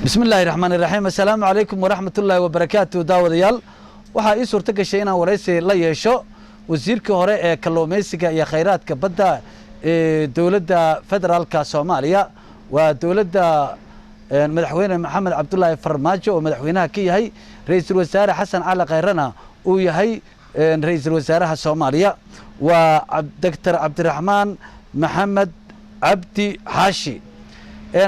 بسم الله الرحمن الرحيم السلام عليكم ورحمة الله وبركاته داوديال waxaa ii suurto gashay inaan waraysi la yeesho wasiirkii hore ee kalluumaysiga iyo khayraadka badda ee dawladda federaalka Soomaaliya waa dawladda madaxweyne Maxamed Cabdullaahi Farmaajo oo madaxweynaha ka yahay ra'iisul wasaare Xasan Cali Khayrana uu yahay ra'iisul wasaaraha Soomaaliya waa Dr. Cabdiraxmaan Maxamed Cabdi Xaashi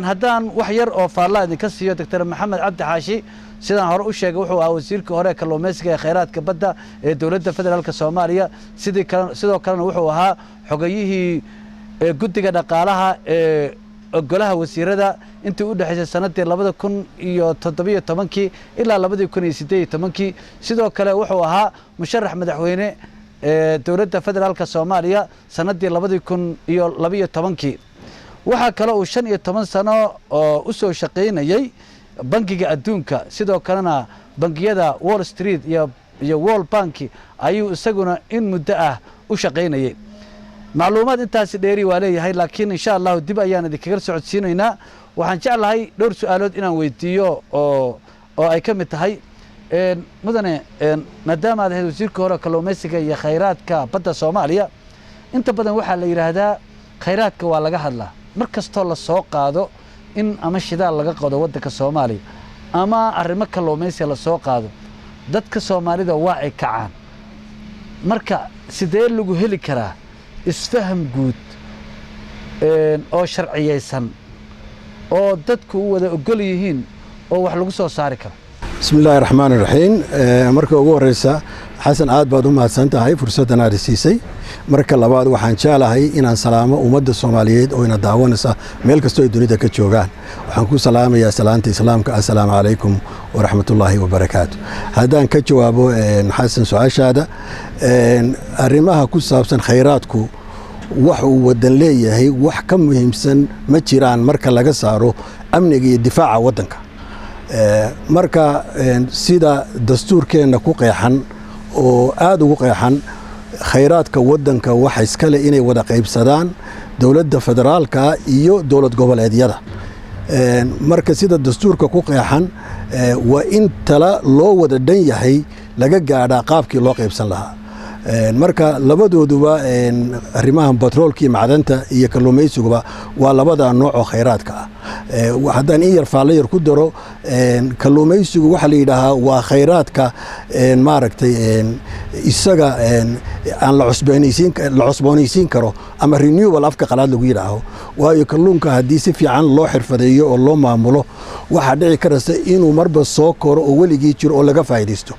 haddaan wax yar oo faalla idinka siiyo Dr. Maxamed Cabdi Xaashi sidaan hore u sheegay wuxuu ahaa wasiirkii hore kalluumaysiga ee khayraadka badda ee dawladda federaalka Soomaaliya sidoo kalena wuxuu ahaa xogayihii guddiga dhaqaalaha ee golaha wasiirada intii u dhaxaysay sanadii 2017 ilaa 2018 sidoo kale wuxuu ahaa musharax madaxweyne ee dawladda federaalka Soomaaliya sanadii 2012 waxa kale uu 15 sano oo u soo shaqeynayay bangiga adduunka sidoo kalena bangiyada Wall Street iyo World Bank ayuu isaguna in muddo ah u shaqeynayay macluumaad intaas dheeri waa leeyahay laakiin insha Allah dib ayaan idinkaga socodsiinaynaa waxaan jeclahay dhowr su'aalood inaan weydiiyo oo ay ka mid tahay mudane maadaama aad wasiirka hore kalluumaysiga iyo khayraadka badda Soomaaliya inta badan waxa la yiraahdaa khayraadka waa laga hadlaa markastoo la soo qaado in ama shidaal laga qado waddanka Soomaaliya ama arrimo kalluumaysi la soo qaado dadka Soomaalida waa ay kacaan marka sidee lagu heli karaa isfaham guud oo sharciyeysan oo dadku wada ogol yihiin oo wax lagu soo saari karo bismillaahir rahmaanir rahiim marka ugu horeysa xasan aad baad u mahadsantahay fursadan aad siisay marka labaad waxaan jeclahay inaan salaamo ummadda Soomaaliyeed oo ina daawanaysa meel kasta oo dunida ka joogaan waxaan ku salaamayaa salaanta islaamka assalaamu alaykum wa rahmatullaahi wa barakaatuh hadaan ka jawaabo xasan su'aashaada arrimaha ku saabsan khayraadku wax uu wadan leeyahay wax ka muhiimsan ma jiraan marka laga saaro amniga iyo difaaca wadanka marka sida dastuurkeena ku qeexan oo aad ugu qeexan khayraadka wadanka waxa iska leh inay wada qaybsadaan dawladda federaalka iyo dawlad goboleedyada marka sida dastuurka ku qeexan waa in tala loo wada dhan yahay laga gaadha qaabkii loo qaybsan lahaa marka labadooduba arrimaha batroolka iyo macdanta iyo kalluumaysiga waa labada nooc oo khayraadka ah haddaan in yar faalla yar ku daro kalluumaysigu waxa la yidhaahaa waa khayraadka maaragtay isaga aan la cusboonaysiin karo ama renewable afka qalaad lagu yidhaaho waayo kalluunka haddii si fiican loo xirfadeeyo oo loo maamulo waxaa dhici karaysa inuu marba soo koro oo weligii jiro oo laga faa'iidaysto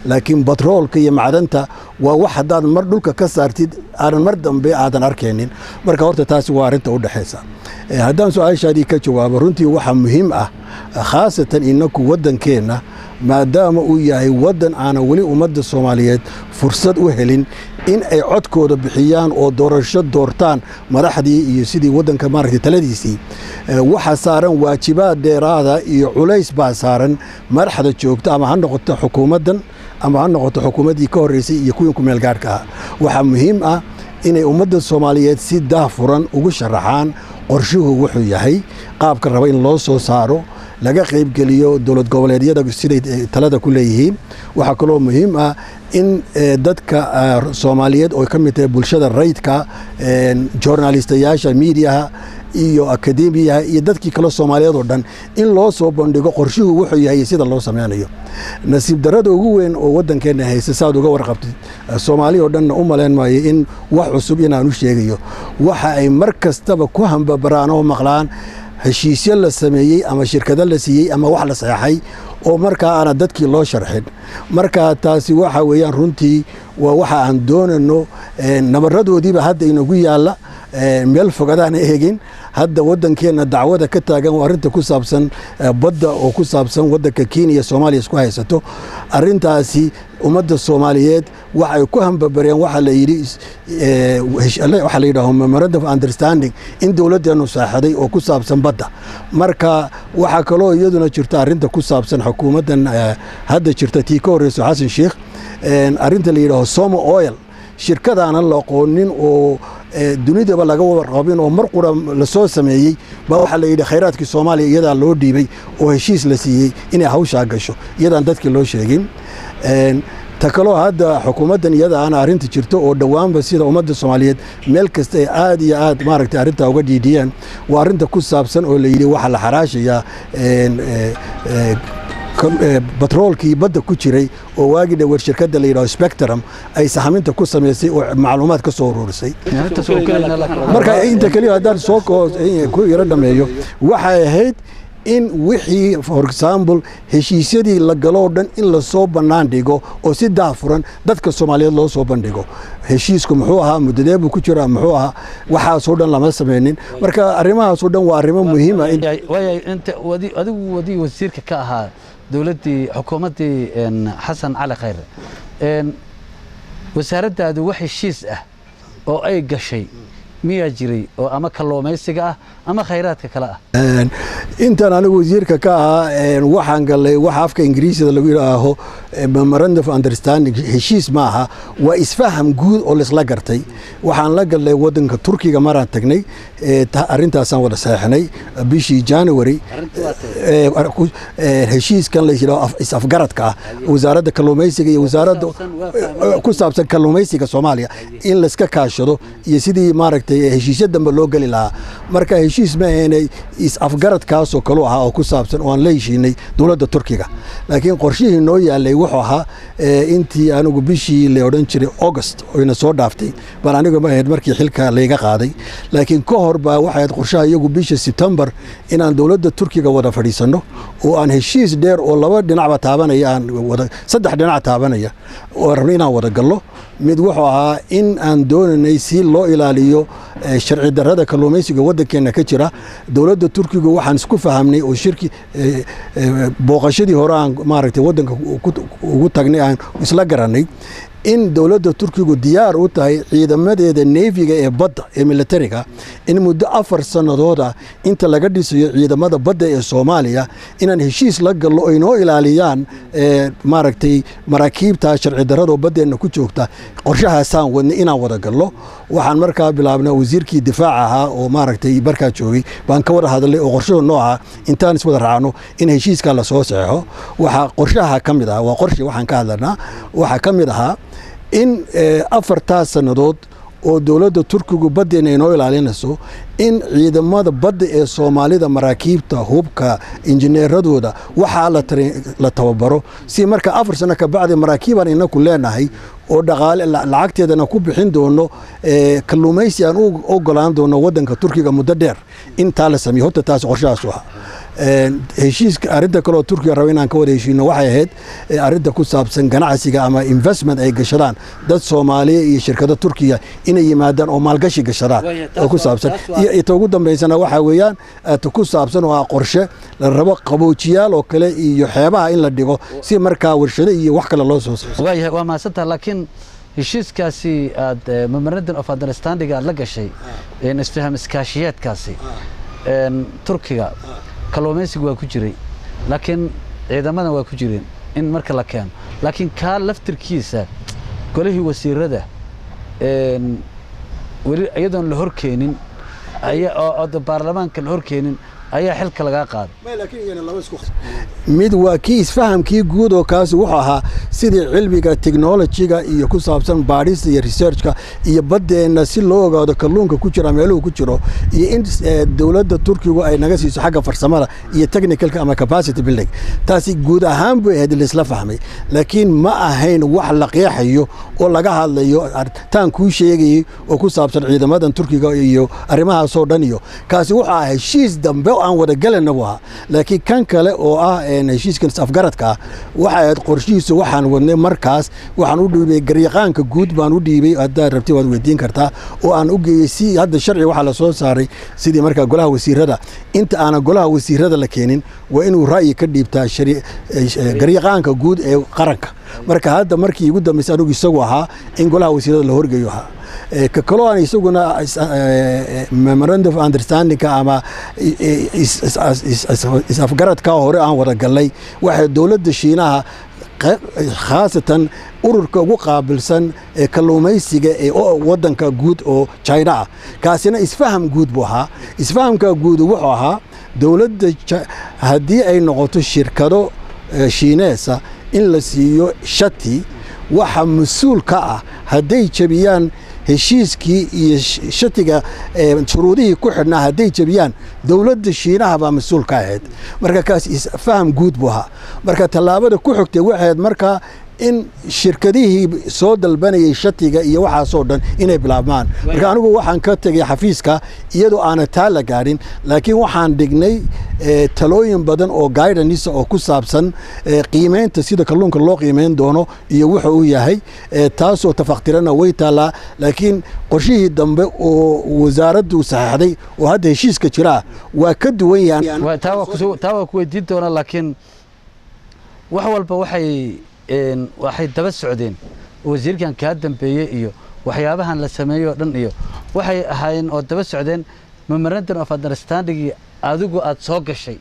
laakiin batroolka iyo macdanta waa wax haddaad mar dhulka ka saartid aanan mar dambe aadan arkaynin marka horta taasi waa arrinta u dhaxaysa haddaan su'aashaadii ka jawaabo runtii waxa muhiim ah khaasatan inaku waddankeena maadaama uu yahay waddan aanan weli ummadda Soomaaliyeed fursad u helin in ay codkooda bixiyaan oo doorasho doortaan madaxdii iyo sidii waddanka maaragtay taladiisii waxa saaran waajibaad dheeraada iyo culays baa saaran madaxda joogta ama ha noqoto xukuumaddan ama ha noqoto xukuumaddii ka horreysay iyo kuwii ku meel gaarka ah waxa muhiim ah inay ummadda Soomaaliyeed si daahfuran ugu sharaxaan qorshuhu wuxuu yahay qaabka raba in loo soo saaro laga qayb geliyo dawlad goboleedyada siday talada ku leeyihiin waxa kale oo muhiim ah in dadka Soomaaliyeed oo ka mid ah bulshada rayidka journalistayaasha meediyaha iyo akademiyaha iyo dadkii kale Soomaaliyeed oo dhan in loo soo bandhigo qorshuhu wuxuu yahay sida loo sameeyo nasiib darada ugu weyn oo wadankeena haysta saad uga warqabtid Soomaaliya oo dhan u maleen maayo in wax cusub inaan u sheegayo waxa ay mar kastaba ku hanbabaraan oo maqlaan heshiisyo la sameeyay ama shirkado la siiyay ama wax la saxay oo markaa aan dadkii loo sharxin marka taasi waxa weeyaan runtii waa waxa aan doonano nabaradoodiiba hadda inagu yaala meel fogadaan eegin hadda wadankeena dacwada ka taagan waa arinta ku saabsan badda oo ku saabsan wadanka Kenya Soomaaliya isku haysato arintaasi ummadda Soomaaliyeed waxa ay ku hanbabareen waxa la yiri waxa la yiraahdo memorandum of understanding in dawladdeenu saaxaday oo ku saabsan badda marka waxa kale oo iyaduna jirta arinta ku saabsan xukuumaddan hadda jirta tii ka horreysay Xasan Sheikh arinta la yiraahdo Somo Oil shirkadana la aqoonin oo dunidaba laga warqabin oo mar qura la soo sameeyey baa waxaa la yidhi khayraadkii Soomaaliya iyadaa loo dhiibay oo heshiis la siiyey inay hawshaa gasho iyadaan dadkii loo sheegin takaloo hadda xukuumaddan iyada aan arrinta jirto oo dhowaanba sida ummadda Soomaaliyeed meel kasta ay aad iyo aad maaragtay arrinta uga dhiidhiyeen waa arrinta ku saabsan oo la yidhi waxa la xaraashayaa batroolkii badda ku jiray oo waagii dhawr shirkadda la yidhaahdo Spectrum ay sahaminta ku sameysay oo macluumaad ka soo ururisay marka inta kaliya haddaan soo ku yara dhameeyo waxay ahayd in wixii for example heshiisyadii la galo dhan in la soo bannaan dhigo oo si daafuran dadka Soomaaliyeed loo soo bandhigo heshiisku muxuu ahaa muddadee buu ku jiraa muxuu ahaa waxaas oo dhan lama sameeynin marka arrimahaas oo dhan waa arrimo muhiim ah inta adigu wadii wasiirka ka ahaa dawladdii xukuumaddii Xasan Cali Khayre wasaaraddaadu wax heshiis ah oo ay gashay miyaa jiray oo ama kalluumaysiga ah ama khayraadka kale ah intaan anigu wasiirka ka ahaa waxaan galay waxa afka Ingiriisiga lagu yiraahdo memorandum of understanding heshiis ma aha waa isfaham guud oo la isla gartay waxaan la galay wadanka Turkiga maraan tagnay arrintaasaan wada saxnay bishii January heshiiskan la yiraahdo is-afgaradka wasaaradda kalluumaysiga iyo wasaaradda ku saabsan kalluumaysiga Soomaaliya in la iska kaashado iyo sidii maaragtay heshiisyadanba loo gali lahaa marka heshiis ma aanay is-afgaradkaas oo kale ah oo ku saabsan oo aan la heshiinay dawladda Turkiga laakiin qorshihii noo yaalay wuxuu ahaa intii anigu bishii la oran jiray August oo ina soo dhaaftay bal anigu ma ahayd markii xilka layga qaaday laakiin ka hor baa waxay qorshaha iyagu bishii September inaan dawladda Turkiga wada fadhiisano oo aan heshiis dheer oo laba dhinacba taabanaya aan wada saddex dhinac taabanaya oo rabnay inaan wada gallo mid wuxuu ahaa in aan doonanay si loo ilaaliyo sharci darrada kalluumaysiga waddankeena ka jira dawladda Turkiga waxaan isku fahamnay oo shirki booqashadii hore aan maaragtay waddanka ugu tagnay aan isla garanay in dawladda Turkiga diyaar u tahay ciidamadeeda Navy-ga ee badda ee militariga in muddo 4 sanadood inta laga dhisayo ciidamada badda ee Soomaaliya inaan heshiis la gallo oo inoo ilaaliyaan maaragtay maraakiibta sharci darrada baddeena ku joogta qorshahaasaan wadnay inaan wada gallo waxaan markaa bilaabnay wasiirkii difaaca ahaa oo maaragtay markaa joogay baan ka wada hadalay oo qorshaha nooca intaan is wada raacno in heshiiska la soo saxo waxa qorshaha kamid ah waa qorshe waxaan ka hadlanaa waxa kamid ah in 4 sanadood oo dawladda Turkiga baddeena inoo ilaalinayso in ciidamada badda ee Soomaalida maraakiibta hubka injineeradooda waxa la tababaro si marka 4 sano ka bacdi maraakiiban inaku leenahay oo dhaqaale lacagteedana ku bixin doono kalluumaysi aan u ogolaan doono waddanka Turkiga muddo dheer inta la sameeyo horta taas qorshahaas waxa heshiiska arrinta kale oo Turkiga raba inaan ka wada heshiino waxay ahayd arrinta ku saabsan ganacsiga ama investment ay gashadaan dad Soomaaliya iyo shirkado Turkiga inay yimaadaan oo maalgashi gashadaan oo ku saabsan iyo ugu dambeysana waxa weeyaan ku saabsan oo qorshe la rabo qaboojiyaal oo kale iyo xeebaha in la dhigo si markaa warshado iyo wax kale loo soo saaro waa maasanta laakiin heshiiskaasi aad memorandum of understanding aad la gashay isfaham iskaashiyeedkaasi Turkiga kalluumaysigu waa ku jiray laakiin ciidamada waa ku jireen in marka la keeno laakiin ka laftirkiisa golihii wasiirada wali ayadoon la horkeenin oo baarlamaanka la horkeenin ayaa xilka laga qaaday mid waa kii isfahamkii guud oo kaas wuxuu ahaa sidii cilmiga technology-ga iyo ku saabsan baadhista iyo research-ka iyo baddeena si loo ogaado kalluunka ku jira meeluhu ku jiro iyo in dawladda Turkiga ay naga siiso xagga farsamada iyo technical-ka ama capacity building taasi guud ahaan buu ahayd la isla fahmay laakiin ma ahayn wax la qeexayo oo laga hadlayo taan ku sheegay oo ku saabsan ciidamadan Turkiga iyo arrimahaas oo dhan iyo kaasi wuxuu ahaa heshiis dambe aan wada galana waa laakiin kan kale oo ah heshiiskan afgaradka waxa ay qorshihiisu waxaan wadnay markaas waxaan u dhiibay garyaqaanka guud baan u dhiibay hadda rabti waad weydiin kartaa oo aan u geeyay si hadda sharci waxa la soo saaray sidii markaa golaha wasiirada inta aan golaha wasiirada la keenin waa inuu ra'yi ka dhiibtaa garyaqaanka guud ee qaranka marka hadda markii ugu dambeysay anigu isagu ahaa in golaha wasiirada la horgeeyo ahaa ka kale aan isaguna memorandum of understanding ama is afgaradka hore aan wada galay waxa dawladda Shiinaha khaasatan ururka ugu qaabilsan ee kalluumaysiga ee waddanka guud oo China ah kaasina isfaham guud buu ahaa isfahamka guud wuxuu ahaa dawladda haddii ay noqoto shirkado Shiineesa in la siiyo shati waxa mas'uul ka ah hadday jabiyaan heshiiskii iyo shatiga shuruudihii ku xidhnaa hadday jabiyaan dawladda Shiinaha baa mas'uul ka ahayd marka kaas isfaham guud buu ahaa marka tallaabada ku xigtay waxayd marka in shirkadihii soo dalbanayay shatiga iyo waxaasoo dhan inay bilaabmaan marka anigu waxaan ka tagay xafiiska iyadoo aan taa la gaarin laakiin waxaan dhignay talooyin badan oo guidance oo ku saabsan qiimeynta sida kalluunka loo qiimeyn doono iyo wuxuu uu yahay taasoo tafaqtirana way taalaa laakiin qorshihii dambe oo wasaaraddu saxaxday oo hadda heshiiska jira waa ka duwan yahay taa waa ku weydiin doonaa laakiin wax walba waxay daba socdeen wasiirkan ka dambeeyay iyo waxyaabahan la sameeyo dhan iyo waxay ahaayeen oo daba socdeen memorandum of understanding adigu aad soo gashay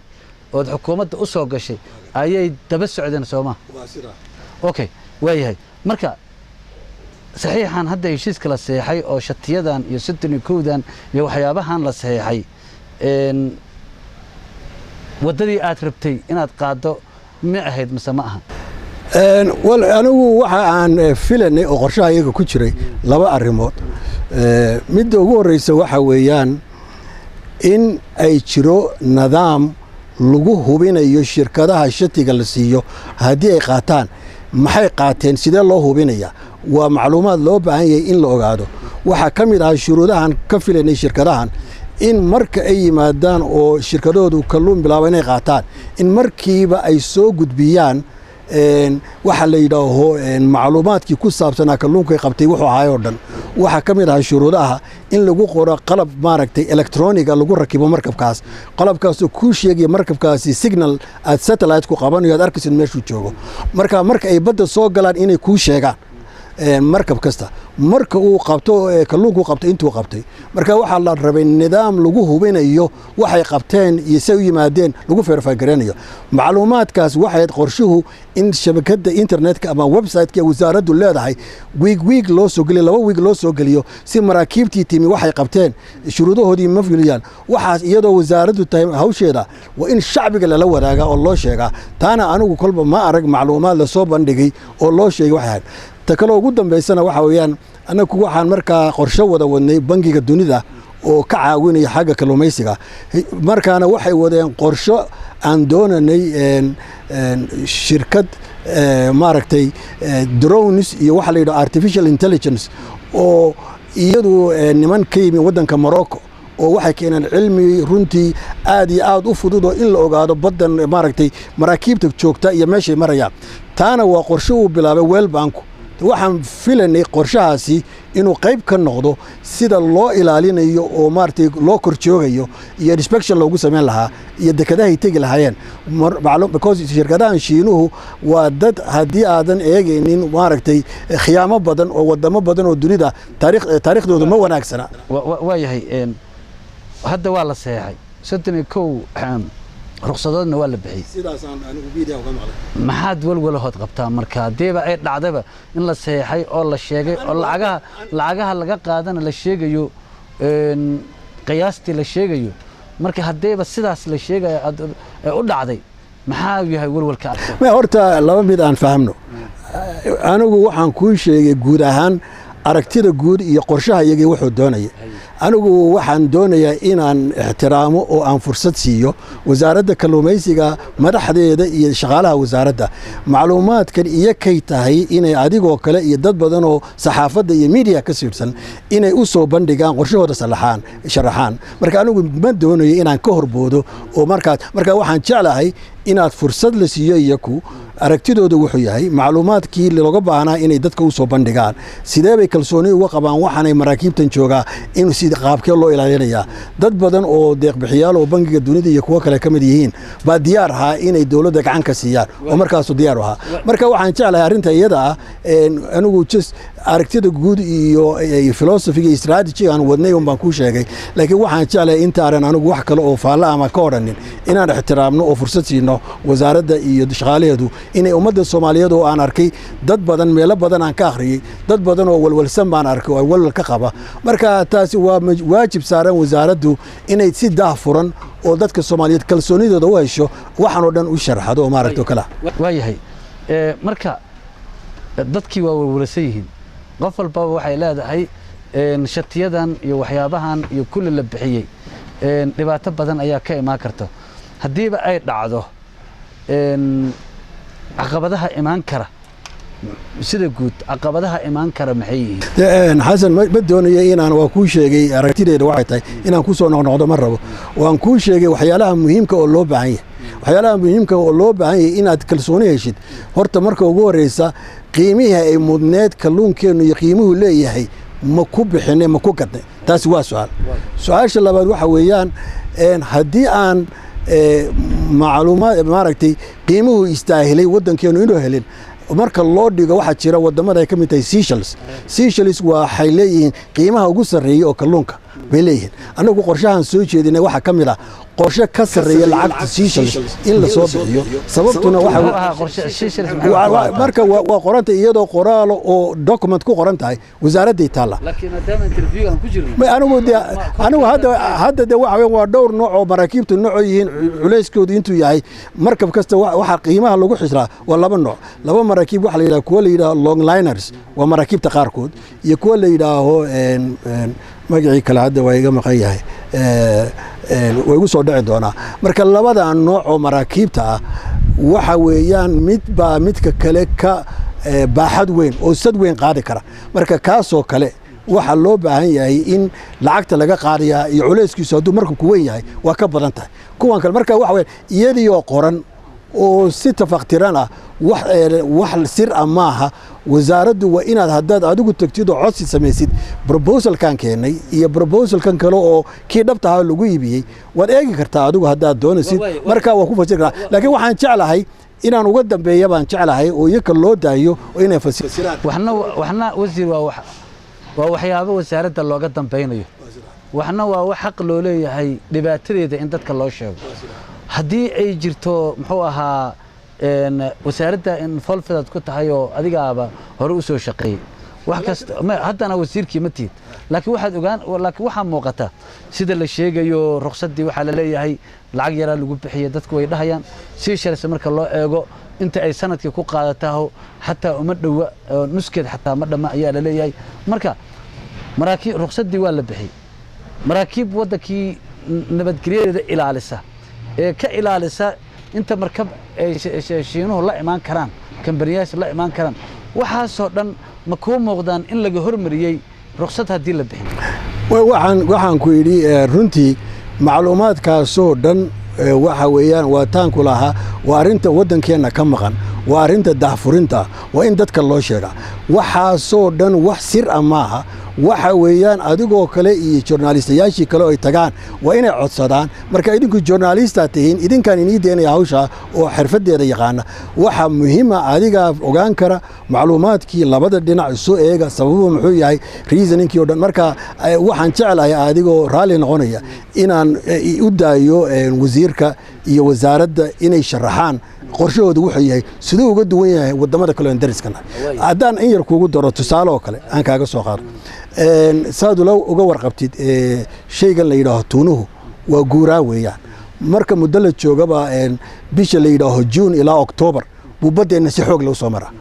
oo xukuumadda u soo gashay ayay daba socdeen Soomaa okay waayahay marka saxiixan hadda heshiiska la saxeexay oo shatiyadan iyo 62dan iyo waxyaabahan la saxeexay wadadii aad rabtay inaad qaado ma ahayd mise ma aha anigu waxa aan filanay oo qorshaha iyaga ku jiray laba arrimood midda ugu horeysa waxa weeyaan in ay jiro nidaam lagu hubinayo shirkadaha shatiga la siiyo haddii ay qaataan maxay qaateen sidee loo hubinaya waa macluumaad loo baahan yahay in la ogaado waxa ka mid ah shuruudahan ka filanay shirkadahan in marka ay yimaadaan oo shirkadoodu kalluun bilaabo inay qaataan in markiiba ay soo gudbiyaan waxa la yidhaaho macluumaadkii ku saabsanaa kalluunka ay qabtay wuxuu ahaayoo dhan waxa ka mid ah shuruudaha in lagu qoro qalab maaragtay electroniga lagu rakibo markabkaas qalabkaasoo kuu sheegaya markabkaasi signal aad satellite ku qabanayo aad arkaysid meeshuu joogo marka ay badda soo galaan inay kuu sheegaan markab kasta marka uu qabto kalluunku qabto intuu qabtay marka waxa la rabay nidaam lagu hubinayo waxay qabteen iyo say u yimaadeen lagu verify garanayo macluumaadkaas waxay qorshuhu in shabakada internetka ama website-ka wasaaraddu leedahay week loo soo geliyo 2 week loo soo geliyo si maraakiibtii timi waxay qabteen shuruudahoodii ma fuliyaan waxaas iyadoo wasaaraddu tahay hawsheeda waa in shacbiga lala wadaaga oo loo sheega taana anigu kolba ma arag macluumaad la soo bandhigay oo loo sheegay waxay takalo ugu dambeysana waxa weeyaan anagu waxaan markaa qorshe wada wadnay bangiga dunida oo ka caawinaya xagga kalluumaysiga markaana waxay wadeen qorshe aan doonanay shirkad maaragtay drones iyo waxa la yidhaahdo artificial intelligence oo iyadu niman ka yimid waddanka Morocco oo waxay keeneen cilmi runtii aad iyo aad u fudud oo in la ogaado baddan maaragtay maraakiibta joogta iyo meeshay marayaan taana waa qorshe uu bilaabay World Bank waxaan filanay qorshahaasi inuu qayb ka noqdo sida loo ilaalinayo oo maartay loo korjoogayo iyo inspection loogu sameyn lahaa iyo dekadaha tagi lahaayeen because shirkadahan Shiinuhu waa dad haddii aadan eegaynin maaragtay khiyaamo badan oo wadamo badan oo dunida taariikhdooda ma wanaagsana waayahay hadda waa la saxeexay 61 ruqsadoodna waa la bixiyay sidaasaan anigu video uga maqlay maxaad walwalahood qabtaa marka hadeeba ay dhacdaba in la saxeexay oo la sheegay oo lacagaha laga qaadana la sheegayo qiyaastii la sheegayo marka hadeeba sidaas la sheegay u dhacday maxaa yahay walwalka arka ma horta laba mid aan fahamno anigu waxaan ku sheegay guud ahaan aragtida guud iyo qorshaha iyaga wuxuu doonayay anigu waxaan doonayaa inaan ixtiraamo oo aan fursad siiyo wasaaradda kalluumaysiga madaxdeeda iyo shaqaalaha wasaaradda macluumaadkan iyo kay tahay inay adigoo kale iyo dad badan oo saxaafadda iyo media ka siirsan inay u soo bandhigaan qorshahooda sharaxaan marka anigu ma doonayo inaan ka horboodo oo marka waxaan jeclahay inaad fursad la siiyo iyaku aragtidooda wuxuu yahay macluumaadkii looga baahnaa inay dadka u soo bandhigaan sidee bay kalsooni uga qabaan waxaanay maraakiibtan joogaa in sida qaabkee loo ilaalinayaa dad badan oo deeq-bixiyaal oo bangiga dunida iyo kuwo kale ka mid yihiin baa diyaar ahaa inay dowladda gacan ka siiyaan oo markaasuu diyaar u ahaa marka waxaan jeclahay arrinta iyada ah anigu aragtida guud iyo philosophy iyo strategy aan wadnay un baan ku sheegay laakiin waxaan jeclahay intaanan anigu wax kale oo faalla ama ka odhanin inaan ixtiraamno oo fursad siino wasaaradda iyo shaqaalaheedu inay ummadda Soomaaliyeed oo aan arkay dad badan meelo badan aan ka akhriyay dad badan oo walwalsan baan arkay oo walwal ka qaba marka taasi waa waajib saaran wasaaraddu inay si daahfuran oo dadka Soomaaliyeed kalsoonidooda u hesho waxaan oo dhan u sharaxdo oo maaragto kala waayahay marka dadkii waa walwalsan yihiin qof walba waxay leedahay shatiyadan iyo waxyaabahan iyo kulli la bixiyay dhibaato badan ayaa ka imaan karta hadiiba ay dhacdo caqabadaha imaan kara sida guud caqabadaha imaan kara maxay yihiin xasan ma doonayo inaan waa ku sheegay aragtideeda waxay tahay inaan ku soo noqdo ma rabo waan ku sheegay waxyaalaha muhiimka oo loo baahan yahay waxyaalaha muhiimka oo loo baahan yahay inaad kalsooni heshid horta marka ugu horeysa qiimihii ay mudneed kalluunkeenu iyo qiimuhu leeyahay ma ku bixinay ma ku gadnay taasi waa su'aasha labaad waxa weeyaan haddii aan macluumaad maaragtay qiimuhu istaahilay waddankeenu inuu helin marka loo dhigo waxa jira wadamada ay ka mid tahay Seychelles waxay leeyihiin qiimaha ugu sareeya oo kalluunka bay leeyihiin anagu qorshahan soo jeedinay waxa ka mid ah qorshe ka sareeya lacagta Seychelles in la soo bixiyo sababtuna waxa qorshe Seychelles marka waa qoranta iyadoo qoraal oo document ku qoran tahay wasaaradda Itaala laakiin maadaama interview aan ku jirno ma anigu hadda waa dhowr nooc oo maraakiibtu nooc yihiin culeyskoodu intuu yahay markab kasta waxa qiimaha lagu xisraa waa laba nooc laba maraakiib waxa la yiraahdo kuwa la yiraahdo longliners waa maraakiibta qaarkood iyo kuwa la yiraahdo magacii kale hadda waa iga maqan yahay way ugu soo dhici doonaa marka labada nooc oo maraakiibta ah waxa weeyaan midka kale ka baaxad weyn oo sad weyn qaadi kara marka kaasoo kale waxa loo baahan yahay in lacagta laga qaadiyaa iyo culeyskiisu hadduu marka ku weyn yahay waa ka badan tahay kuwan kale marka waxa weeyaan iyadoo qoran oo si tafaqtiran ah wax sir maaha wasaaraddu waa inaad haddaad adigu tagtid oo codsi samaysid proposalkan keenay iyo proposalkan kale oo kii dhabtaha lagu iibiyey waad eegi kartaa adigu haddaad doonaysid marka waa ku fasir karaa laakiin waxaan jeclahay inaan uga dambeeya baan jeclahay oo iyaka loo daayo oo inay fasiraan waxna wasiir waa waxyaabo wasaaradda looga dambaynayo waxna waa wax xaq loo leeyahay dhibaatadeeda in dadka loo sheego haddii ay jirto muxuu ahaa wasaaradda in folfadad ku tahay oo adigaaba hore u soo shaqeeyay wax kasta haddana wasiirkii ma tiid laakiin waxaa muuqata sida la sheegayo ruqsaddii waxaa la leeyahay lacag yaraa lagu bixiyay dadku way dhahayaan Seychelles marka loo eego inta ay sanadkii ku qaadataho xataa uma dhowa nuskeed xataa ma dhama ayaa la leeyahay marka maraakiib ruqsaddii waa la bixiyay maraakiib waddankii nabadgelyadeeda ilaalisa ka ilaalisa inta markab ay shiinuhu la imaan karaan kambaniyada la imaan karaan waxaasoo dhan ma ku muuqdaan in laga hormariyay ruqsad hadii la bixiyo waxaan ku yiri runtii macluumaadkaasoo dhan waxa weeyaan waa taanku lahaa waa arinta waddankeena ka maqan waa arinta daahfurinta waa in dadka loo sheega waxaasoo dhan wax sir maaha waxa weeyaan adigoo kale iyo journalistayaashii kale oo ay tagaan waa inay codsadaan marka idinku journalista tihiin idinkan inii deenaya hawsha oo xirfadeeda yaqaana waxa muhiim ah adiga ogaan kara macluumaadkii labada dhinac soo eega sababu muxuu yahay reasoningkii oo dhan marka waxaan jecelahay adigoo raali noqonaya inaan u daayo wasiirka iyo wasaaradda inay sharaxaan qorshahoodu wuxuu yahay sidoo uga duwan yahay wadamada kale ee dariskana haddaan in yar kuugu daro tusaale oo kale aan kaaga soo qaado saad uga warqabtid shaygan la yidhaaho tuunuhu waa guuraa weeyaan marka muddo la joogaba bisha la yidhaaho June ilaa October buu badeena si xoog loo soo maraa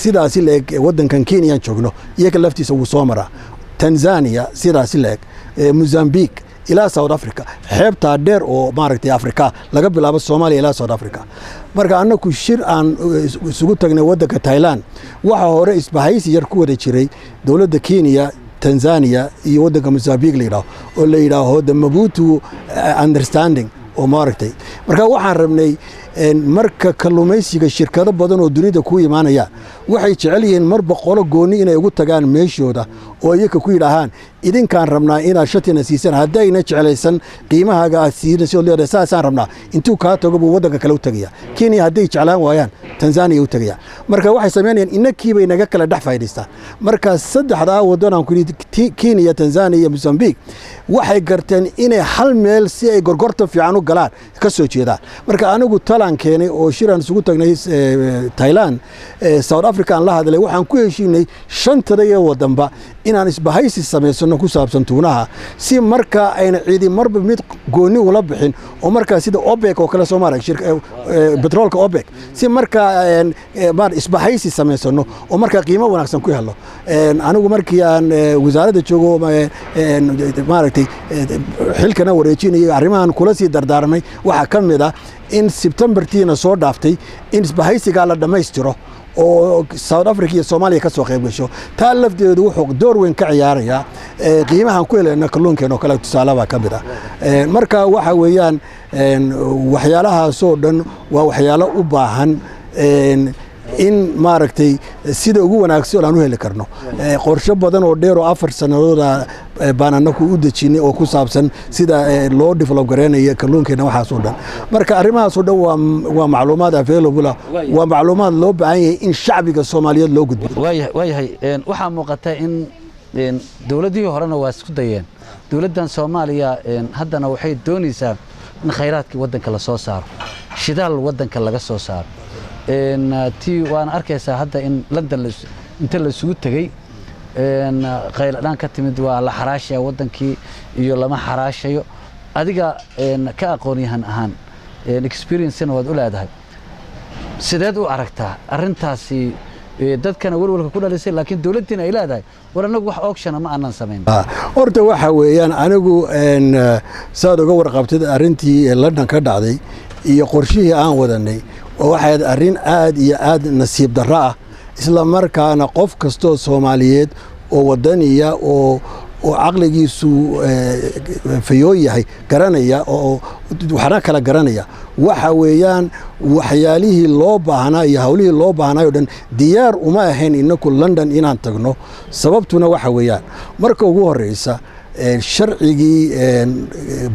sidaasi leeg waddankan Kenya joogno iyaga laftiisa wuu soo maraa Tanzania sidaasi leeg Mozambique ilaa South Africa xeebta dheer oo maaragtay Afrika laga bilaabo Soomaaliya ilaa South Africa marka anaku shir aan isugu tagnay waddanka Thailand waxa hore isbahaysi yar ku wada jiray dawladda Kenya Tanzania iyo waddanka Mozambique leeyahay oo la yiraahdo the Maputo understanding oo maaragtay marka waxaan rabnay marka kalluumaysiga shirkado badan oo dunida ku imaanaya waxay jecel yihiin marba qolo gooni inay ugu tagaan meeshooda oo iyaga ku yidhaahaan idinkaan rabnaa inaad shatina siisan haddayna jeclaysan qiimahaaga aad siinayso leedahay saasaan rabnaa intuu kaa tago buu waddanka kale u tegaya kenya hadday jeclaan waayaan tanzania u tegaya marka waxay samaynayaan innakiibay naga kala dhex faa'idaystaa marka saddexdaa waddan aan ku yidhi kenya tanzania iyo mosambique waxay garteen inay hal meel si ay gorgorta fiican u galaan ka soo jeedaan marka anigu talaan keenay oo shiraan isugu tagnay Thailand South Africa aan la hadlay waxaan ku heshiinay shantada iyo wadanba inaan isbahaysi samaysano ku saabsan tuunaha si marka ayna ciidi marba mid gooni ula bixin oo marka sida OPEC oo kale Soomaaliya shirka petrolka OPEC si marka isbahaysi samaysano oo marka qiimo wanaagsan ku helo anigu markii aan wasaaradda joogo maaragtay xilkana wareejinayay arrimahan kula sii dardaarmay waxa kamid ah in September-tiina soo dhaaftay in isbahaysiga la dhameystiro oo South Africa iyo Soomaaliya ka soo qayb gasho taa lafteedu wuxuu door weyn ka ciyaarayaa qiimahan ku helena kalluunkeena oo kale tusaalaba ka mid ah marka waxa weeyaan waxyaalahaas oo dhan waa waxyaalo u baahan in maaragtay sida ugu wanaagsan aan u heli karno qorshe badan oo dheer oo 4 sanadood baan anagu u dejinay oo ku saabsan sida loo develop gareenayo kalluunkeena waxaas oo dhan marka arrimahaas oo dhan waa macluumaad available waa macluumaad loo baahan yahay in shacbiga Soomaaliyeed loo gudbiyo waayahay waxa muuqata in dawladii horena waa isku dayeen dawladdan Soomaaliya haddana waxay doonaysaa in khayraadkii waddanka la soo saaro shidaal waddanka laga soo saaro tii waan arkaysaa hadda in London inta la isugu tagay qayladaan ka timid waa la xaraashay waddankii iyo lama xaraashayo adiga ka aqoonyahan ahaan experience wad u leedahay sideed u aragtaa arintaasi dadkana walwalka ku dhalisay laakiin dawladdiina ay leedahay war anagu wax auction ma aanan sameyn horta waxa weeyaan anigu saad uga warqabtay arintii London ka dhacday iyo qorshihii aan wadanay waxay arin aad iyo aad nasiib darro ah isla markaana qof kasto Soomaaliyeed oo wadaniya oo aqligiisu fayo yahay garanaya oo waxna kala garanaya waxa weeyaan waxyaalihii loo baahnaa iyo hawlihii loo baahnaa oo dhan diyaar uma ahayn inaku London inaan tagno sababtuna waxa weeyaan marka ugu horeysa sharcigii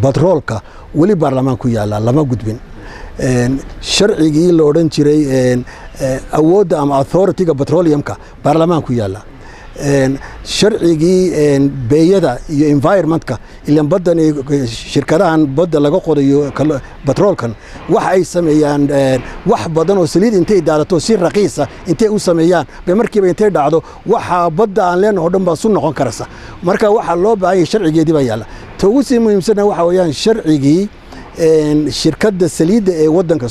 petrolka wali baarlamaanku yaala lama gudbin sharcigii la oran jiray awoodda ama authority-ga petroleumka baarlamaanku yaala sharcigii beeyada iyo environmentka ilaan badan shirkadahan badda laga qodayo petrolkan wax ay sameeyaan wax badan oo saliid intay daadato si raqiisa intay u sameeyaan bay markiiba intay dhacdo waxa badda aan leenahay oo dhan baa sun noqon karaysa marka waxa loo baahay sharcigeedii baa yaala tagu si muhiimsan waxa weeyaan sharcigii shirkadda saliidda ee waddanka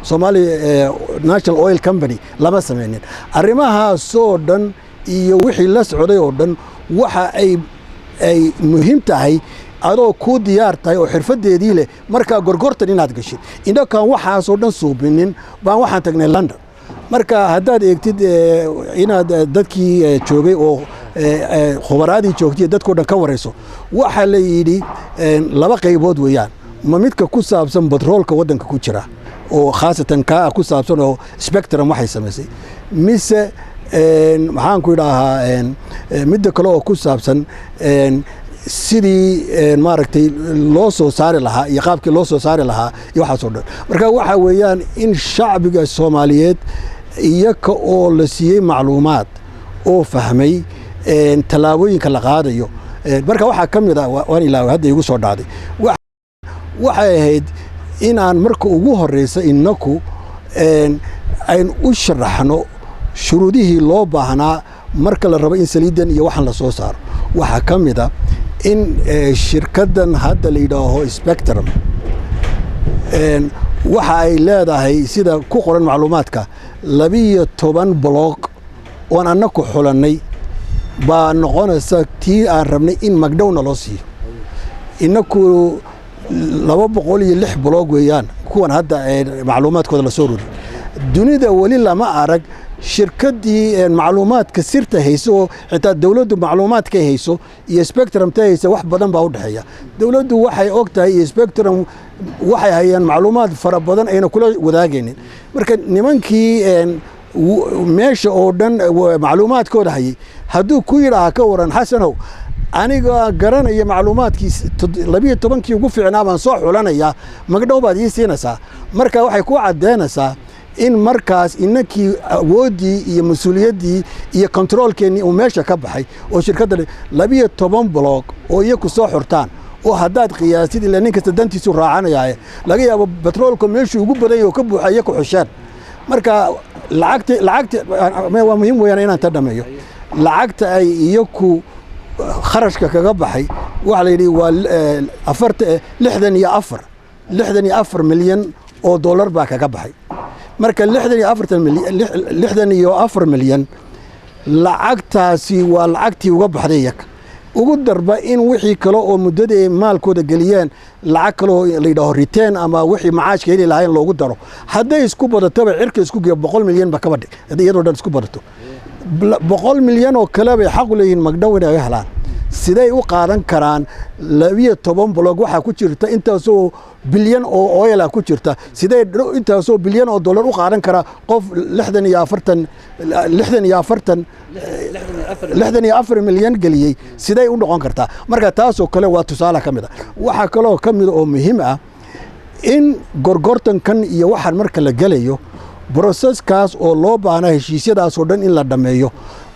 Soomaaliya National Oil Company lama sameeynin arrimahaas oo dhan iyo wixii la socday oo dhan waxa ay muhiim tahay adoo ku diyaar tahay oo xirfadeedii leh marka gorgortan inaad gashay inakaan waxaas oo dhan suubinin baan waxaan tagnay London marka haddaad eegtid inaad dadkii joogay oo khubaraadii joogtay dadkoo dhan ka wareyso waxa la yidhi laba qaybood weeyaan ma midka ku saabsan petrolka waddanka ku jira oo khaasatan ka ku saabsan oo spectrum waxay sameysay mise maxaan ku idhaahaa midda kale oo ku saabsan sidii maaragtay loo soo saari lahaa iyo qaabkii loo soo saari lahaa iyo waxaas oo dhan marka waxa weeyaan in shacbiga Soomaaliyeed iyaga oo la siiyey macluumaad oo fahmay talaabooyinka la qaadayo marka waxa kamid ah waan ilaahay hadda igu soo dhacday waxay ahayd in aan marka ugu horeysa inaku aan u sharaxno shuruudihii loo baahnaa marka la rabo in saliidan iyo waxan la soo saaro waxa kamid ah in shirkaddan hadda la yidhaaho Spectrum waxa ay leedahay sida ku qoran macluumaadka 12 block oo anaku xulanay baa noqonaysa tii aan rabnay in magdhowna loo siiyo inaku 206 block weeyaan kuwan hadda macluumaadkooda la soo ruri dunida wali lama arag shirkadii macluumaadka sirta hayso xitaa dawladdu macluumaadka hayso iyo Spectrum ta hayso wax badan baa u dhaxeeya dawladdu waxay ogtahay Spectrum waxay hayeen macluumaad fara badan ayna kula wadaagaynin marka nimankii meesha oo dhan macluumaadkooda hayay hadduu ku yidhaaha ka waran xasanow aniga garanaya macluumaadkiis 12 ugu fiicnaa baan soo xulanayaa magdhow baad ii siinaysaa marka waxay ku cadeynaysaa in markaas inankii awoodii iyo mas'uuliyaddii iyo controlkeennii uu meesha ka baxay oo shirkadda 12 block oo iyagu soo xurtaan oo haddaad qiyaasid ilaa nin kasta dantiisu raacanaya laga yaabo petroolka meeshuu ugu badan yahay oo ka buuxaya ku xushaan marka lacagta waa muhiim weeyaan inaan ta dhameeyo lacagta ay iyagu kharashka kaga baxay waxa la yidhi waa 64 milyan oo dollar baa kaga baxay marka 64 milyan lacagtaasi waa lacagtii uga baxday iyaga ugu darba in wixii kale oo muddada ay maalkooda geliyeen lacag kale oo la yidhaaho return ama wixii macaashka heli lahayn loogu daro hadday isku badataba cirka isku geeyo 100 milyan ba ka badhay iyadoo dhan isku badato 100 milyan oo kale bay xaq u leeyihiin magdhow inay helaan siday u qaadan karaan 12 block waxa ku jirta intaasoo bilyan oo oil ku jirta siday intaasoo bilyan oo dollar u qaadan kara qof 64 milyan galiyay siday u noqon kartaa marka taasoo kale waa tusaale kamid ah waxa kale oo kamid oo muhiim ah in gorgortankan iyo waxan marka la galayo processkaas oo loo baahnaa heshiisyadaas oo dhan in la dhameeyo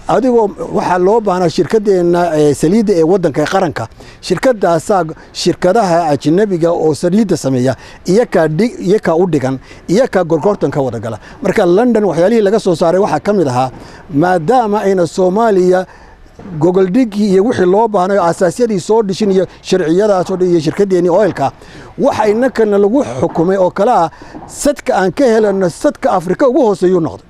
adigoo waxa loo baahnaa shirkadeena saliidda ee wadanka qaranka shirkadaasa shirkadaha ajnabiga oo saliidda sameeya iyaka u dhigan iyaka gorgortanka wada gala marka London waxyaalihii laga soo saaray waxa kamid ahaa maadaama ayna Soomaaliya gogoldhigi iyo wixii loo baahnayo aasaasyadii soo dhishin iyo sharciyadaas oo iyo shirkadeeni oilka waxa inakana lagu xukumay oo kala sadka aan ka helano sadka Afrika ugu hooseeyo noqdo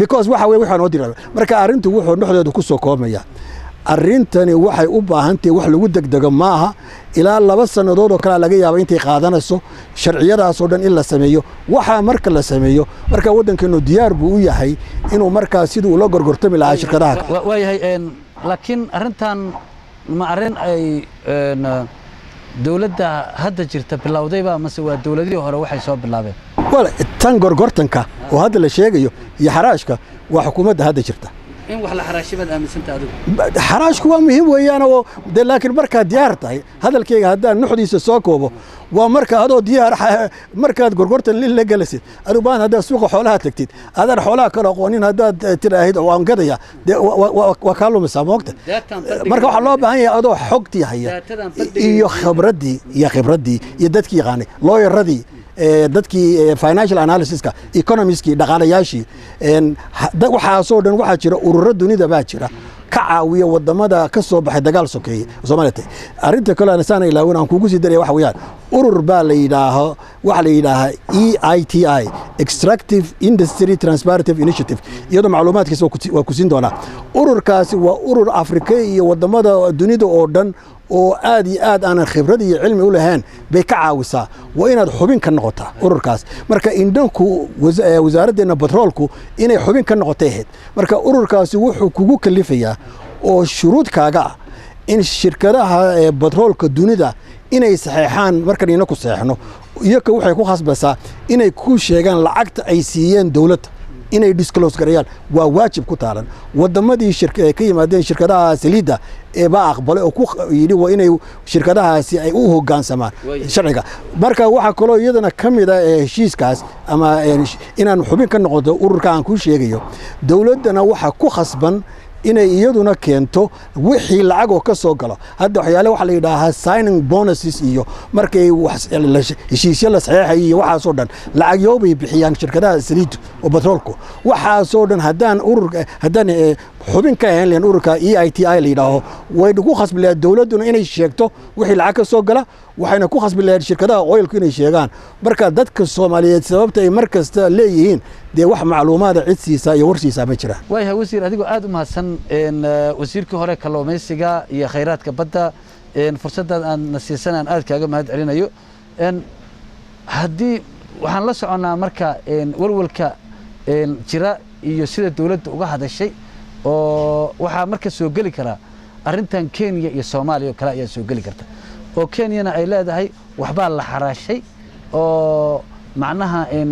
because waxa way waxaan oo diray marka arintu wuxuu dhexdeedu ku soo koobmaya arintani waxay u baahan tahay wax lagu degdego maaha ilaa 2 sanadood oo kala laga yaabo intay qaadanayso sharciyadaas oo dhan in la sameeyo waxa marka la sameeyo marka wadankeenu diyaar buu u yahay inuu marka sidoo la gorgortami lahaa shirkadaha waayahay laakiin arintan ma arin ay dawladda hadda jirta bilowdayba mase waa dawladii hore waxay soo bilaabeen wala tan gorgortanka oo hadda la sheegayo iyo xaraashka waa xukuumadda hadda jirta in wax la xaraashimad aaminsantaa adigu xaraashku waa muhiim weeyaan oo laakiin marka diyaar tahay hadalkayga haddaan nuxdiisa soo koobo waa marka adoo diyaar markaad gorgortan la galasid adigu baan hadda suuqa xoolaha tagtid adan xoolaha kala aqoonin haddaad tiraahid oo aan gadaya waa ka lumisa moogta marka waxa loo baahan yahay adoo xogtii haya iyo khibradii iyo dadkii yaqaanay lawyeradii dadkii financial analysiska economiskii dhaqaalayaashii waxaa soo dhan waxa jira ururo dunida baa jira ka caawiya wadamada ka soo baxay dagaal sokeeye Soomaaliyeed arinta kale aan saanay ilaawin aan kugu sii daray waxa weeyaan urur baa la yidhaahaa EITI Extractive Industry Transparency Initiative iyadoo macluumaadkiisa waa ku siin doonaa ururkaasi waa urur Afrika iyo wadamada dunida oo dhan oo aad iyo aad aan khibrad iyo cilmi u lahayn bay ka caawisaa waa inaad xubin ka noqotaa ururkaas marka indhanku wasaaraddeena petroolku inay xubin ka noqotay ahayd marka ururkaasi wuxuu kugu kalifayaa oo shuruud kaaga ah in shirkadaha petroolka dunida inay saxeexaan markan ina ku saxeexno iyaga waxay ku khasbaysaa inay ku sheegaan lacagta ay siiyeen dawladda inay disclose gareeyaan waa waajib ku taalan wadamadii shirkadaha ka yimaadeen shirkadaha saliidda ee baa aqbalay oo ku yidhi waa inay shirkadahaasi ay u hoggaansamaan sharciga marka waxa kale iyadana kamid ah heshiiskaas ama inaan xubin ka noqdo ururka aan ku sheegayo dawladana waxa ku khasban inay iyaduna keento wixii lacag oo ka soo galo hadda waxyaale waxa la yiraahdaa signing bonuses iyo markay heshiisyo la saxeexay iyo waxa soo dhan lacag yoobay bixiyaan shirkadaha saliid oo petroolku waxa soo dhan haddaan xubin ka ahayn leen ururka EITI la yiraahdo way ugu khasbilayaan dawladuna inay sheegto wixii lacag ka soo gala waxayna ku khasbilayaan shirkadaha oilku inay sheegaan marka dadka Soomaaliyeed sababta ay markasta leeyihiin dee wax macluumaad cidsiisa iyo warsiisa ma jira way wasiir adigu aad u mahadsan wasiirkii hore kalluumaysiga iyo kheyraadka badda fursaddan aan nasiisanaan aad kaaga mahad celinayo haddii waxaan la soconaa marka walwalka jira iyo sida dawladda uga hadashay oo waxa marka soo gali kara arintan Kenya iyo Soomaaliya kala ayaa soo gali karta oo Kenyana ay leedahay waxbaa la xaraashay oo macnaha in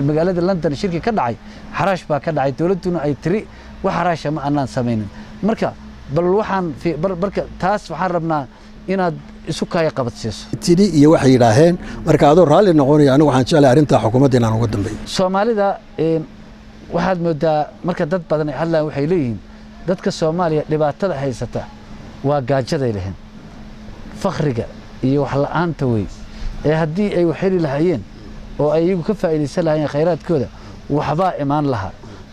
magaalada London shirki ka dhacay xaraash baa ka dhacay dawladuna ay tiri wax xaraasha ma aanan sameeynin marka bal waxaan barka taas waxaan rabnaa inaad isu kaaya qabadsiiso tidi iyo waxay yiraahdeen marka adoo raali noqonaya anigu waxaan jeclahay arinta xukuumadda inaan uga dambeeyo Soomaalida waxaad moodaa marka dad badan ay hadlaan waxay leeyihiin dadka Soomaaliya dhibaatada haysata waa gaajada ilaahin fakhriga iyo wax la'aanta way haddii ay waxiri lahaayeen oo ay iyagu ka faa'iideysan lahaayeen khayraadkooda waxba imaan laha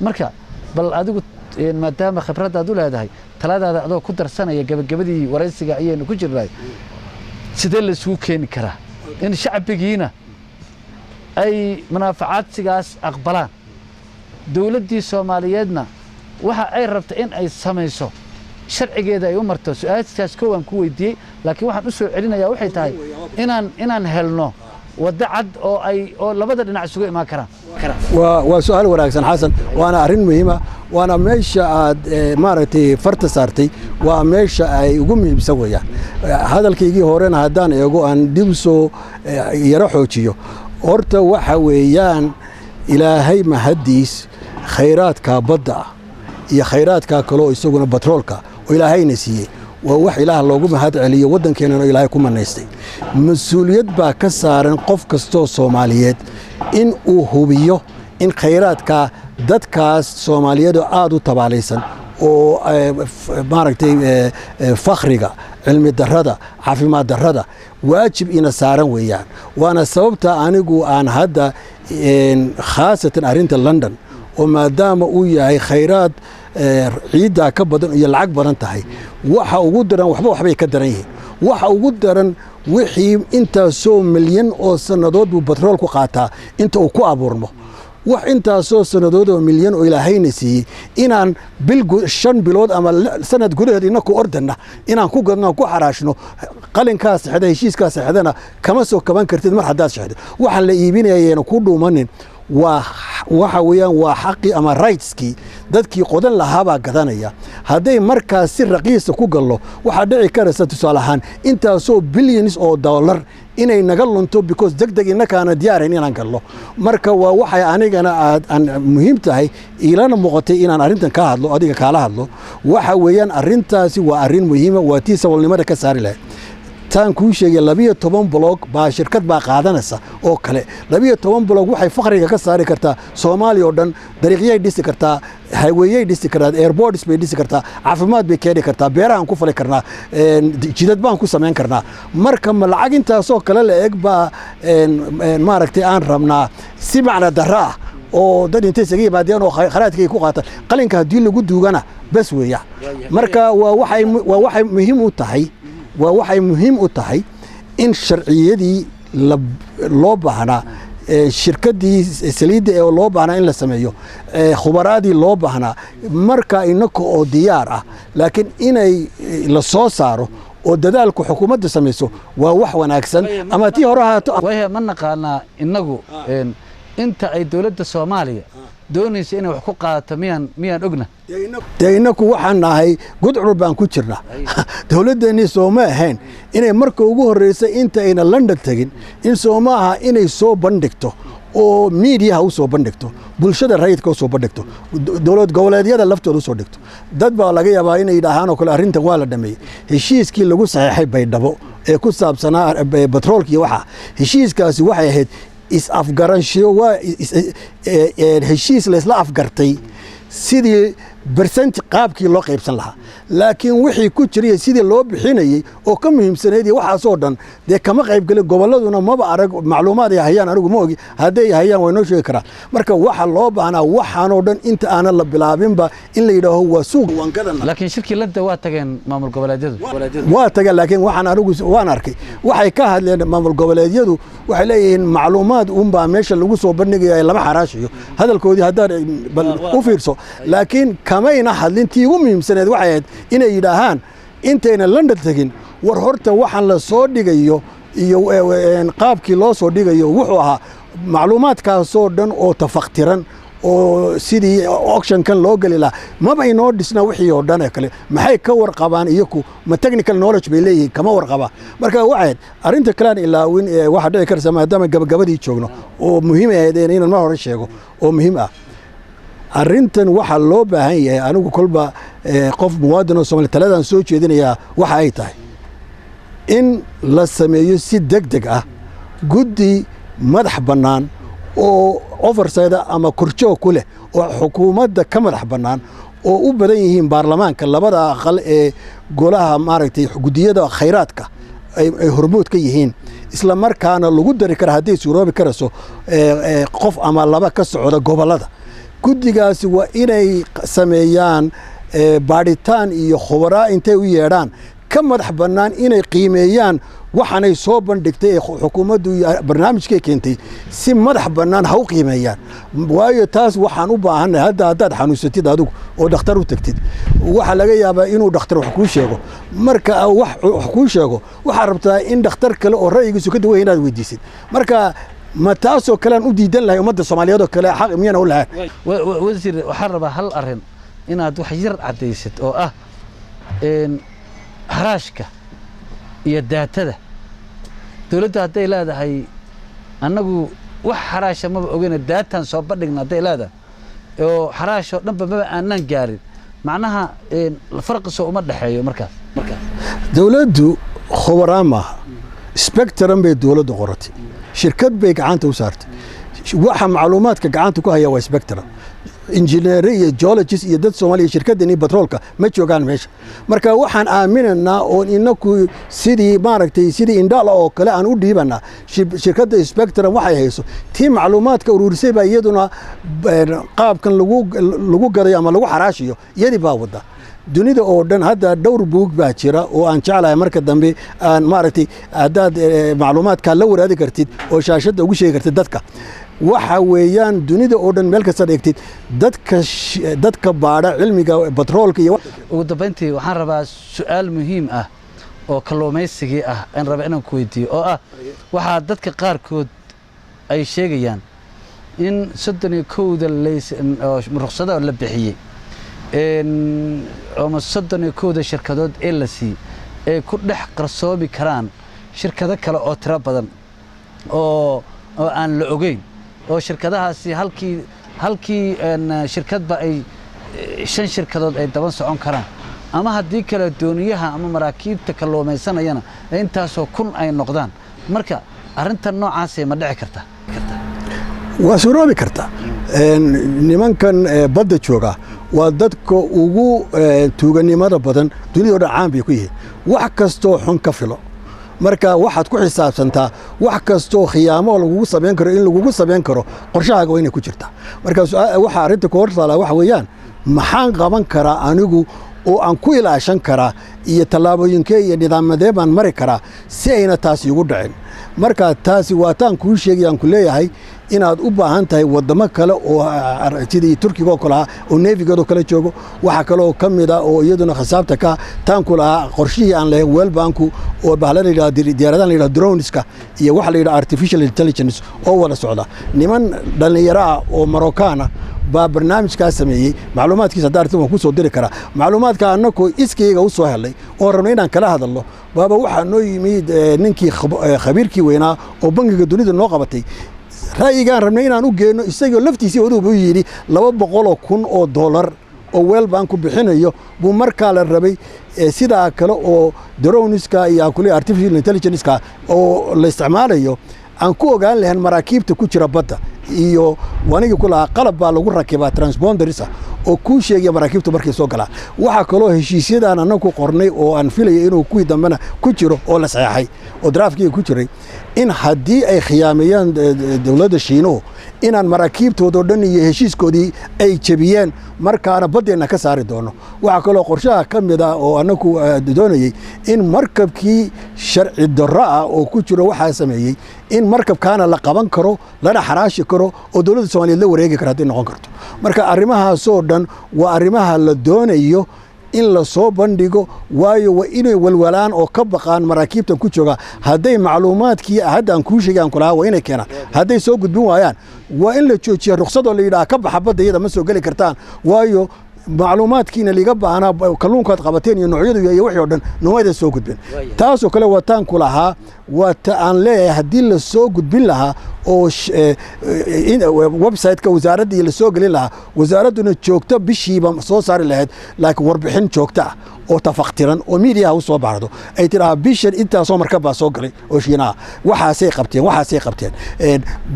marka bal adigu maadaama khibradaad u leedahay taladaada adoo ku darsanaya gabagabadii waraysiga ayaynu ku jirnay sidee la isugu keeni karaa in shacbigiina ay munaafacaadsigaas aqbalaan dawladdii Soomaaliyeedna waxa ay rabto in ay samayso sharcigeeda ay u marto su'aashaas kooban ku weydiiyay laakiin waxaan u soo celinayaa waxay tahay inaan helno wada cad oo labada dhinac isugu imaan karaan waa su'aal wanaagsan xasan waana arin muhiim ah waana meesha aad maaragtay farta saartay waa meesha ay ugu muhiimsan weeyaan hadalkaygii horena haddaan eego aan dib soo yara xoojiyo horta waxa weeyaan ilaahay mahadiis khayraadka badda iyo khayraadka kale oo isaguna batroolka oo ilaahayna siiyey waa wax ilaah loogu mahad celiyo waddankeennana ilaahay ku manaystay mas'uuliyad baa ka saaran qof kastoo Soomaaliyeed in uu hubiyo in khayraadka dadkaas Soomaaliyeed aad u tabaalaysan oo maaragtay fakhriga cilmi darrada caafimaad darrada waajib ina saaran weeyaan waana sababta anigu aan hadda khaasatan arinta London oo maadaama uu yahay khayraad ciidda ka badan iyo lacag badan tahay waxa ugu daran waxbay ka daran yihiin waxa ugu daran wixii inta soo milyan oo sanadood buu batrool ku qaataa inta uu ku abuurmo wax inta soo sanadood oo milyan oo ilaahayna siiyay inaan bil 5 bilood ama sanad gudaheed ku ordana inaan ku gadno ku xaraashno qalinkaas xada heshiiskaas xadana kama soo kaban kartid mar hadaad shaqdo waxa la iibinayeen ku dhuumanin waxa weeyaan waa xaqi ama rightski dadkii qodan lahaa baa gadanaya haday markaas si raqiis ku gallo waxa dhici karaysa tusaalahan inta soo billions oo dollar inay naga lunto because degdeg inakaana diyaarin inaan gallo marka waa waxay anigana aan muhiim tahay ilana muuqatay inaan arintan ka hadlo adiga kala hadlo waxa weeyaan arintaasi waa arin muhiim ah waa tii saboolnimada ka saari lahayd tan ku sheegay 12 blog baa shirkad baa qaadanaysa oo kale 12 blog waxay fakhriga ka saari kartaa Soomaaliya oo dhan dariiqyay dhisi kartaa highwayay dhisi kartaa airports bay dhisi kartaa caafimaad bay keeni kartaa beerahan ku fali karnaa jidad baan ku sameyn karnaa marka ma lacag intaas oo kale la eeg baa maaragtay aan rabnaa si macna darra oo dad intay isaga yimaadeen oo kharaadkay ku qaata qalinka hadii lagu duugana bas weeyaa marka waa waxay muhiim u tahay waxay muhiim u tahay in sharciyadii loo baahnaa shirkadii saliidda ee loo baahnaa in la sameeyo khubaraadii loo baahnaa marka inaka oo diyaar ah laakiin inay la soo saaro oo dadaalku xukuumadda samayso waa wax wanaagsan ama tii hore haato ma naqaanaa inagu inta ay dawladda Soomaaliya doonaysa inay wax ku qaadato miyaan ogna inaku waxaan nahay gudcur baan ku jirnaa dawladdeeni Soomaa ahayn inay marka ugu horeysay inta ayna London tagin in Soomaaha inay soo bandhigto oo media u soo bandhigto bulshada rayidka u soo bandhigto dawlad goboleedyada laftooda u soo dhigto dad baa laga yaabaa inay yiraahdaan oo kale arrintan waa la dhameeyay heshiiskii lagu saxeexay Baydhabo ee ku saabsanaa batroolkii waxa heshiiskaasi waxay ahayd is afgaransho waa heshiis la isla afgartay sidii percent qaabkii loo qaybsan lahaa laakiin wixii ku jiray sidii loo bixinayay oo ka muhiimsaneed waxa soo dhan de kama qayb galay goboladuna maba arag macluumaad ay hayaan anigu ma ogi haday hayaan way noo sheegi karaan marka waxa loo baahnaa waxaan oo dhan inta aan la bilaabinba in la yiraahdo waa suuq waan gadan laakiin shirkii lada waa tageen maamul goboleedyadu waa tageen laakiin waxaan anigu waan arkay waxay ka hadleen maamul goboleedyadu waxay leeyihiin macluumaad baa meesha lagu soo bandhigay lama xaraashiyo hadalkoodii hadaan u fiirso laakiin kamayna hadlintii ugu muhiimsaneed waxay ahayd inay yiraahdaan intayna London tagin war horta waxaan la soo dhigayo iyo qaabkii loo soo dhigayo wuxuu ahaa macluumaadkaas oo dhan oo tafaqtiran oo sidii auction-kan loo geli lahaa maba inoo dhisna wixii oo dhan ee kale maxay ka warqabaan iyaku ma technical knowledge bay leeyihiin kama warqaba marka waxayd arrinta kalaan ilaawin waxa dhici karta maadaama gabagabadii joogno oo muhiim ahayd inaan mar hore sheego oo muhiim ah arrintan waxa loo baahan yahay anigu kolba qof muwaadin oo Soomaali taladan soo jeedinaya waxa ay tahay in la sameeyo si degdeg ah guddi madax bannaan oo oversight ama korjoog ku leh oo xukuumadda ka madax bannaan oo u badan yihiin baarlamaanka labada aqal ee golaha maaragtay gudiyada khayraadka ay hormood ka yihiin isla markaana lagu dari kara haddii suuroobi karayso qof ama laba ka socda gobollada guddigaasi waa inay sameeyaan baadhitaan iyo khubaraa intay u yeedhaan ka madax bannaan inay qiimeeyaan waxaanay soo bandhigtay ee xukuumaddu barnaamijkay keentay si madax bannaan ha u qiimeeyaan waayo taas waxaan u baahannahay haddaad xanuunsatid adigu oo dhakhtar u tagtid waxaa laga yaabaa inuu dhakhtar wax kuu sheego marka wax kuu sheego waxaad rabtaa in dhakhtar kale oo ra'yigiisu ka duwan inaad weydiisid marka ma taasoo kalean u diidan lahay ummadda Soomaaliyeed oo kale xaq miyana u lahayn wasiir waxaan rabaa hal arrin inaad wax yar cadaysid oo ah haraashka iyo daatada dawladda hadday leedahay annagu wax haraasha maba ogeyna daatan soo bandhigna hadday leedahay oo haraasho dhanba maba aanan gaarin macnaha farqi soo uma dhaxeeyo markaas dawladdu khubaraan maaha spectrum bay dawladdu qoratay shirkad bay gacanta u saartay waxa macluumaadka gacanta ku haya waa spectrum engineer iyo geologist iyo dad Soomaaliya shirkadani petrolka ma joogaan meesha marka waxaan aaminaynaa oo inaku sidii maaragtay sidii indhaal oo kale aan u dhiibana shirkadda Spectrum waxay hayso tii macluumaadka ururisay baa iyaduna qaabkan lagu gaday ama lagu xaraashiyo iyadii baa wada dunida oo dhan hadda dhowr buug baa jira oo aan jeclahay marka dambe aan maaragtay hadaad macluumaadka la waraadi kartid oo shaashada ugu sheegi kartid dadka waxa weeyaan dunida oo dhan meel kasta dhigtid dadka baadha cilmiga petrolka iyo ugu dambeyntii waxaan rabaa su'aal muhiim ah oo kalluumaysigii ah aan rabaa inaan ku weydiiyo oo ah waxa dadka qaarkood ay sheegayaan in 31 laysan ruqsada la bixiyay ama 31 shirkadood ee la siiyay ay ku dhex qarsoomi karaan shirkado kale oo tiro badan oo aan la ogeyn oo shirkadahaasi halkii shirkadba ay 5 shirkadood ay daban socon karaan ama haddii kala dooniyaha ama maraakiibta kalluumaysanayana intaasoo kun ay noqdaan marka arrintan noocaas ma dhici karta waa suuroobi karta nimankan badda jooga waa dadka ugu tuuganimada badan dunida oo dhan caan bay ku yihiin wax kastoo xun ka filo marka waxaad ku xisaabsantaa wax kastoo khiyaamo lagu sameyn karo in lagu sameyn karo qorshahaaga waa inay ku jirtaa marka waxa arrinta ku hortaala waxa weeyaan maxaan qaban karaa anigu oo aan ku ilaashan karaa iyo tallaabooyinkee iyo nidaamadeed baan mari karaa si ayna taasi ugu dhicin marka taasi waa taan kuu sheegayaan ku leeyahay inaad u baahan tahay wadamo kale oo sidii Turkiga oo kale oo Navy-gado kale joogo waxa kale oo kamid ah oo iyaduna xisaabta ka taan ku lahaa qorshihii aan lahayn World Bank oo bahlan diyaaradan la droneska iyo waxa la yiraahdo artificial intelligence oo wada socda niman dhalinyaro oo Marokana baa barnaamijka sameeyay macluumaadkiisa daartan waan ku soo diri karaa macluumaadka annako iskayga u soo helay oo rabnay inaan kala hadalno baaba waxa noo yimid ninkii khabiirkii weynaa oo bangiga dunida noo qabatay ra'yigaan rabnay inaan u geeno isagoo laftiisii waduu yiri $200,000 oo World Bank ku bixinayo buu markaa la rabay sida kale oo droneska iyo kulli artificial intelligence oo la isticmaalayo aan ku ogaan lahayn maraakiibta ku jira badda iyo waniga kula qalab baa lagu rakibaa transponders oo ku sheegay maraakiibtu markay soo galaan waxa kale oo heshiisyadaan anagu qornay oo aan filayay inuu ku dambana ku jiro oo la saxay oo draafkii ku jiray in haddii ay khiyaamayaan dawladda Shiino inaan maraakiibtooda dhan iyo heshiiskoodii ay jabiyeen markaana badeena ka saari doono waxa kale oo qorshaha kamid ah oo anagu doonayay in markabkii sharci darro ah oo ku jiro waxa sameeyay in markabkaana la qaban karo lana xaraashi karo oo dawladda Soomaaliyeed la wareegi karto noqon karto marka arrimahaas oo dhan waa arrimaha la doonayo in la soo bandhigo waayo waa inay walwalaan oo ka baqaan maraakiibtan ku jooga hadday macluumaadkii haddaan kuu sheegaan kulahaa waa inay keenaan hadday soo gudbin waayaan waa in la joojiya ruqsadoo la yidhaha ka baxa badda iyada ma soo geli kartaan waayo macluumaadkiina liga baahnaa kalluunkaad qabateen iyo noocyadu iyo wixii oo dhan nomayda soo gudbin taasoo kale wataan ku lahaa waa ta aan leeyahay haddii la soo gudbin lahaa oo website-ka wasaaraddii la soo gelin lahaa wasaaradduna joogto bishiiba soo saari lahayd laakiin warbixin joogto ah oo tafaqtiran oo miidiyaha u soo baxdo ay tidhaha bishan intaasoo markab baa soo galay oo shiinaha waxaasay qabteen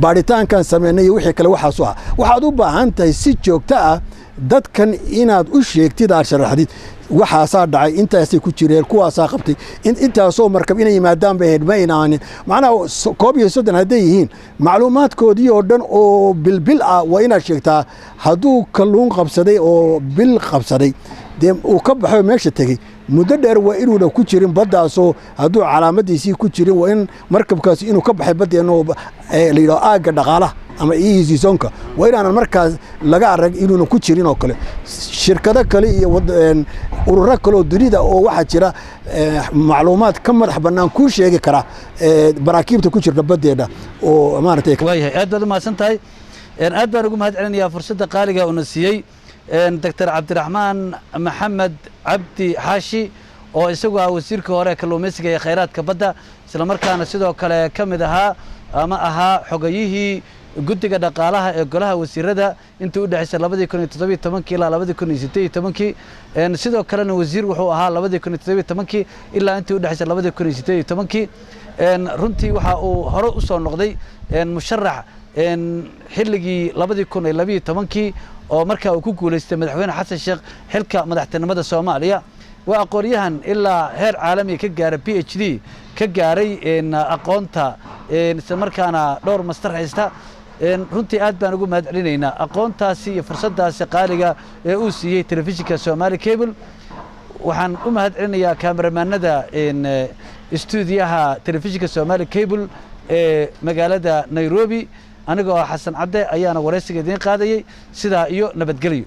baaritaankan sameynay iyo wixii kale waxaasoo ah waxaad u baahan tahay si joogto ah dadkan inaad u sheegtid aad sharaxdid waxaasaa dhacay intaasay ku jireen kuwaasaa qabtay intaasoo markab inay yimaadaan bay ahayd ma inaanin macnaha 31 hadday yihiin macluumaadkoodii oo dhan oo bilbil ah waa inaad sheegtaa hadduu kalluun qabsaday oo bil qabsaday dee uu ka baxo meesha tegey muddo dheer waa inuuna ku jirin baddaasoo hadduu calaamadiisii ku jirin waa in markabkaasi inuu ka baxay baddeenoo la yidhaho aagga dhaqaalaha ama seasonka waa inaanan markaas laga arag inuuna ku jirin oo kale shirkado kale iyo ururo kale oo dunida oo waxaa jira macluumaad ka madax bannaan kuu sheegi kara baraakiibta ku jirta baddeedha oo maaragtay waayahay aad baad u mahadsan tahay aad baan ugu mahad celinayaa fursadda qaaliga una siiyey دكتور عبد الرحمن محمد عبدي حاشي oo isagu ah wasiirka hore kalluumaysiga ee khayraadka badda isla markaana sidoo kale kamid ahaa ama ahaa xogayihii guddiga dhaqaalaha ee golaha wasiirada intii u dhaxaysay 2017 ilaa 2018 sidoo kalena wasiir wuxuu ahaa 2017 ilaa intii u dhaxaysay 2018 runtii waxa uu hore u soo noqday musharax xilligii 2012 oo markaa uu ku guuleystay madaxweyne xasan sheekh xilka madaxtinimada Soomaaliya waa aqoonyahan ilaa heer caalami ka gaaray PhD ka gaaray aqoonta isla markaana dhowr master haysta runtii aad baan ugu mahad celinaynaa aqoontaasi iyo fursadaasi qaaliga ee uu siiyay telefishinka Somali Cable waxaan u mahad celinayaa kaameramanada stuudiyaha telefishinka Somali Cable ee magaalada Nairobi anigoo Xasan Cadde ayaana wareysiga idin qaadayay sidaa iyo nabadgelyo